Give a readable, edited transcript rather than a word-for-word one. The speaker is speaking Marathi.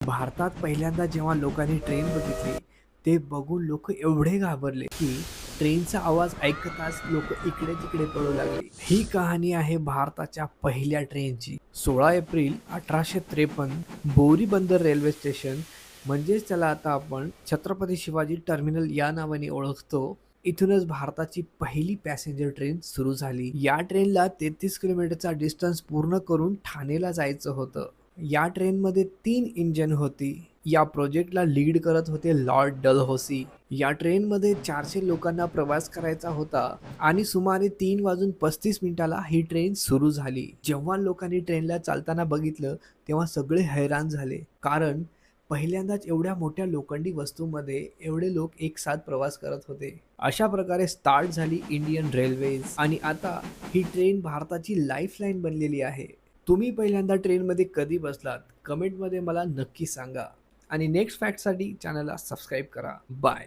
भारतात पहिल्यांदा जेव्हा लोकांनी ट्रेन बघितली, ते बघून लोक एवढे घाबरले की ट्रेनचा आवाज ऐकताच लोक इकडे-तिकडे पळू लागली. ही कहाणी आहे भारताच्या पहिल्या ट्रेनची. 16 एप्रिल 1853 बोरी बंदर रेल्वे स्टेशन म्हणजेच त्याला आता आपण छत्रपती शिवाजी टर्मिनल या नावाने ओळखतो. इथूनच भारताची पहिली पॅसेंजर ट्रेन सुरू झाली. या ट्रेनला 33 किलोमीटरचा डिस्टन्स पूर्ण करून ठाणेला जायचं होतं. या ट्रेनमध्ये 3 इंजिन होती. या प्रोजेक्टला लीड करत होते लॉर्ड डलहौसी. या ट्रेनमध्ये 400 लोकांना प्रवास करायचा होता आणि सुमारे 3:35 ही ट्रेन सुरू झाली. जेव्हा लोकांनी ट्रेनला चालताना बघितलं, तेव्हा सगळे हैराण झाले. कारण पहिल्यांदाच एवढ्या मोठ्या लोखंडी वस्तूमध्ये एवढे लोक एक साथ प्रवास करत होते. अशा प्रकारे स्टार्ट झाली इंडियन रेल्वेज आणि आता ही ट्रेन भारताची लाईफलाईन बनलेली आहे. तुम्ही पहिल्यांदा ट्रेनमध्ये कधी बसलात? कमेंटमध्ये मला नक्की सांगा आणि नेक्स्ट फॅक्टसाठी चॅनलला सबस्क्राईब करा. बाय.